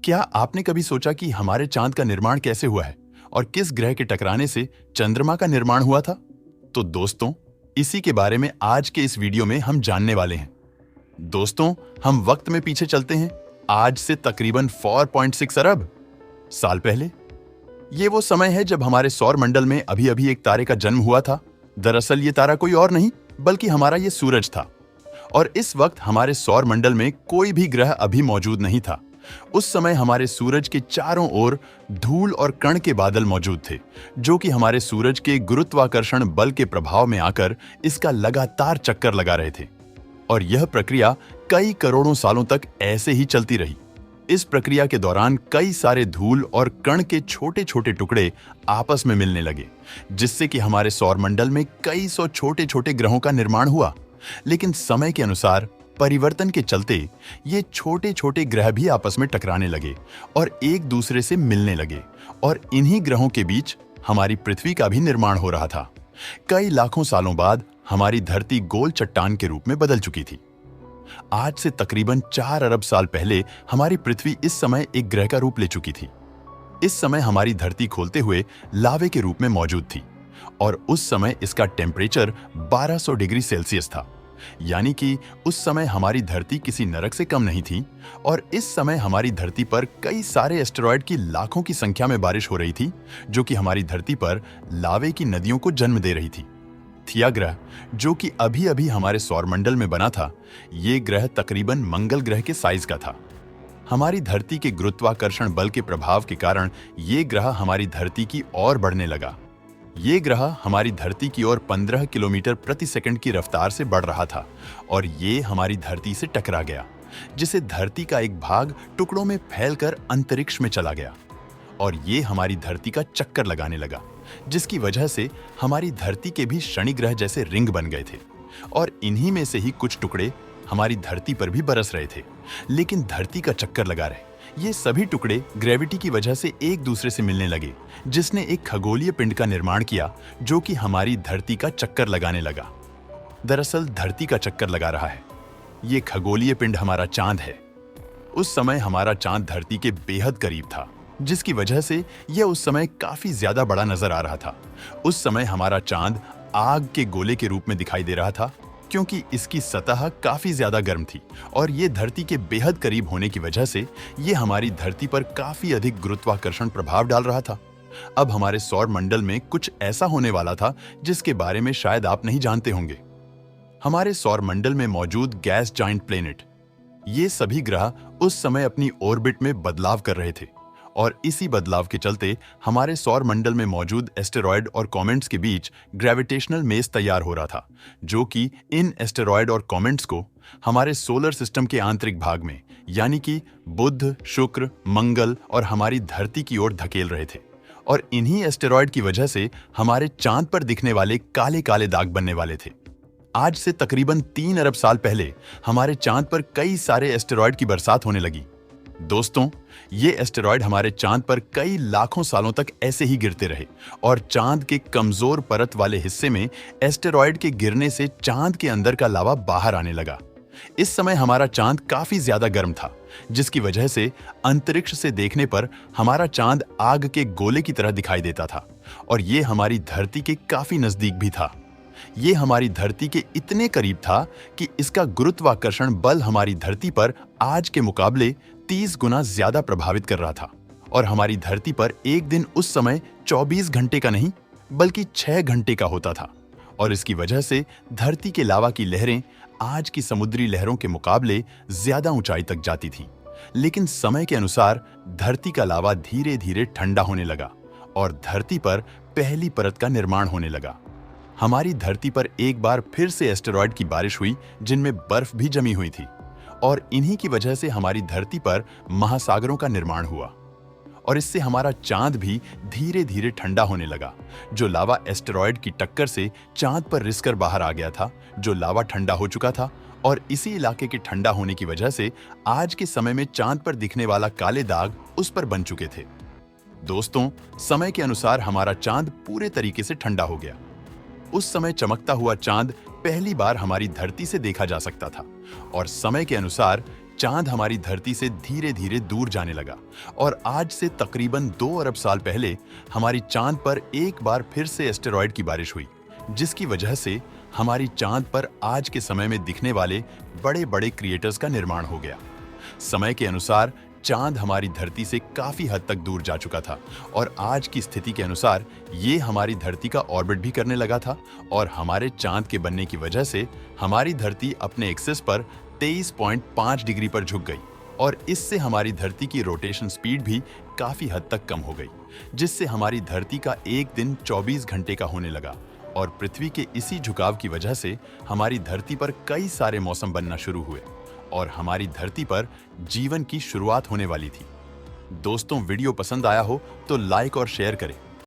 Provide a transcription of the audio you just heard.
क्या आपने कभी सोचा कि हमारे चांद का निर्माण कैसे हुआ है और किस ग्रह के टकराने से चंद्रमा का निर्माण हुआ था? तो दोस्तों, इसी के बारे में आज के इस वीडियो में हम जानने वाले हैं। दोस्तों, हम वक्त में पीछे चलते हैं, आज से तकरीबन 4.6 अरब साल पहले। ये वो समय है जब हमारे सौर मंडल में अभी अभी एक तारे का जन्म हुआ था। दरअसल ये तारा कोई और नहीं बल्कि हमारा ये सूरज था। और इस वक्त हमारे सौर मंडल में कोई भी ग्रह अभी मौजूद नहीं था। उस समय हमारे सूरज के चारों ओर धूल और कण के बादल मौजूद थे, जो कि हमारे सूरज के गुरुत्वाकर्षण बल के प्रभाव में आकर इसका लगातार चक्कर लगा रहे थे। और यह प्रक्रिया कई करोड़ों सालों तक ऐसे ही चलती रही। इस प्रक्रिया के दौरान कई सारे धूल और कण के छोटे छोटे टुकड़े आपस में मिलने लगे, जिससे कि हमारे सौर मंडल में कई सौ छोटे छोटे ग्रहों का निर्माण हुआ। लेकिन समय के अनुसार परिवर्तन के चलते ये छोटे छोटे ग्रह भी आपस में टकराने लगे और एक दूसरे से मिलने लगे, और इन्हीं ग्रहों के बीच हमारी पृथ्वी का भी निर्माण हो रहा था। कई लाखों सालों बाद हमारी धरती गोल चट्टान के रूप में बदल चुकी थी। आज से तकरीबन 4 अरब साल पहले हमारी पृथ्वी इस समय एक ग्रह का रूप ले चुकी थी। इस समय हमारी धरती खोलते हुए लावे के रूप में मौजूद थी, और उस समय इसका टेम्परेचर 1200 डिग्री सेल्सियस था। यानी कि उस समय हमारी धरती किसी नरक से कम नहीं थी। और इस समय हमारी धरती पर कई सारे एस्टेरॉयड की लाखों की संख्या में बारिश हो रही थी, जो कि हमारी धरती पर लावे की नदियों को जन्म दे रही थी। थिया ग्रह, जो कि अभी अभी हमारे सौरमंडल में बना था, ये ग्रह तकरीबन मंगल ग्रह के साइज का था। हमारी धरती के गुरुत्वाकर्षण बल के प्रभाव के कारण ये ग्रह हमारी धरती की ओर बढ़ने लगा। ये ग्रह हमारी धरती की ओर 15 किलोमीटर प्रति सेकंड की रफ्तार से बढ़ रहा था, और ये हमारी धरती से टकरा गया, जिससे धरती का एक भाग टुकड़ों में फैलकर अंतरिक्ष में चला गया। और ये हमारी धरती का चक्कर लगाने लगा, जिसकी वजह से हमारी धरती के भी शनि ग्रह जैसे रिंग बन गए थे, और इन्हीं में से ही कुछ टुकड़े हमारी धरती पर भी बरस रहे थे, लेकिन धरती का चक्कर लगा रहे। ये सभी टुकड़े ग्रेविटी की वजह से एक दूसरे से मिलने लगे, जिसने एक खगोलीय पिंड का निर्माण किया, जो कि हमारी धरती का चक्कर लगाने लगा। दरअसल धरती का चक्कर लगा रहा है ये खगोलीय पिंड हमारा चांद है। उस समय हमारा चांद धरती के बेहद करीब था, जिसकी वजह से यह उस समय काफी ज्यादा बड़ा नजर आ रहा था। उस समय हमारा चांद आग के गोले के रूप में दिखाई दे रहा था, क्योंकि इसकी सतह काफी ज्यादा गर्म थी, और ये धरती के बेहद करीब होने की वजह से ये हमारी धरती पर काफी अधिक गुरुत्वाकर्षण प्रभाव डाल रहा था। अब हमारे सौर मंडल में कुछ ऐसा होने वाला था जिसके बारे में शायद आप नहीं जानते होंगे। हमारे सौर मंडल में मौजूद गैस जाइंट प्लेनेट, ये सभी ग्रह उस समय अपनी ऑर्बिट में बदलाव कर रहे थे, और इसी बदलाव के चलते हमारे सौर मंडल में मौजूद एस्टेरॉयड और कॉमेट्स के बीच ग्रेविटेशनल मेस तैयार हो रहा था, जो कि इन एस्टेरॉयड और कॉमेट्स को हमारे सोलर सिस्टम के आंतरिक भाग में, यानी कि बुध, शुक्र, मंगल और हमारी धरती की ओर धकेल रहे थे। और इन्हीं एस्टेरॉयड की वजह से हमारे चांद पर दिखने वाले काले काले दाग बनने वाले थे। आज से तकरीबन 3 अरब साल पहले हमारे चांद पर कई सारे एस्टेरॉयड की बरसात होने लगी। दोस्तों, ये एस्टेरॉयड हमारे चांद पर कई लाखों सालों तक ऐसे ही गिरते रहे, और चांद के कमजोर परत वाले हिस्से में एस्टेरॉयड के गिरने से चांद के अंदर का लावा बाहर आने लगा। इस समय हमारा चांद काफी ज्यादा गर्म था, जिसकी वजह से अंतरिक्ष से देखने पर हमारा चांद आग के गोले की तरह दिखाई देता था, और ये हमारी धरती के काफी नजदीक भी था। ये हमारी धरती के इतने करीब था कि इसका गुरुत्वाकर्षण बल हमारी धरती पर आज के मुकाबले 30 गुना ज्यादा प्रभावित कर रहा था, और हमारी धरती पर एक दिन उस समय 24 घंटे का नहीं बल्कि 6 घंटे का होता था। और इसकी वजह से धरती के लावा की लहरें आज की समुद्री लहरों के मुकाबले ज्यादा ऊंचाई तक जाती थीं। लेकिन समय के अनुसार धरती का लावा धीरे धीरे ठंडा होने लगा, और धरती पर पहली परत का निर्माण होने लगा। हमारी धरती पर एक बार फिर से एस्टेरॉयड की बारिश हुई, जिनमें बर्फ भी जमी हुई थी, और इन्हीं की वजह से हमारी धरती पर महासागरों का निर्माण हुआ, और इससे हमारा चांद भी धीरे धीरे ठंडा होने लगा। जो लावा एस्टेरॉयड की टक्कर से चांद पर रिसकर बाहर आ गया था, जो लावा ठंडा हो चुका था, और इसी इलाके के ठंडा होने की वजह से आज के समय में चांद पर दिखने वाला काले दाग उस पर बन चुके थे। दोस्तों, समय के अनुसार हमारा चांद पूरे तरीके से ठंडा हो गया। उस समय चमकता हुआ चांद पहली बार हमारी धरती से देखा जा सकता था, और समय के अनुसार चांद हमारी धरती से धीरे धीरे दूर जाने लगा और आज से तकरीबन 2 अरब साल पहले हमारी चांद पर एक बार फिर से एस्टेरॉयड की बारिश हुई, जिसकी वजह से हमारी चांद पर आज के समय में दिखने वाले बड़े बड़े क्रिएटर्स का निर्माण हो गया। समय के अनुसार चांद हमारी धरती से काफी हद तक दूर जा चुका था और आज की स्थिति के अनुसार ये हमारी धरती का ऑर्बिट भी करने लगा था और हमारे चांद के बनने की वजह से हमारी धरती अपने एक्सिस पर 23.5 डिग्री पर झुक गई और इससे हमारी धरती की रोटेशन स्पीड भी काफी हद तक कम हो गई, जिससे हमारी धरती का एक दिन 24 घंटे का होने लगा और पृथ्वी के इसी झुकाव की वजह से हमारी धरती पर कई सारे मौसम बनना शुरू हुए और हमारी धरती पर जीवन की शुरुआत होने वाली थी। दोस्तों, वीडियो पसंद आया हो तो लाइक और शेयर करें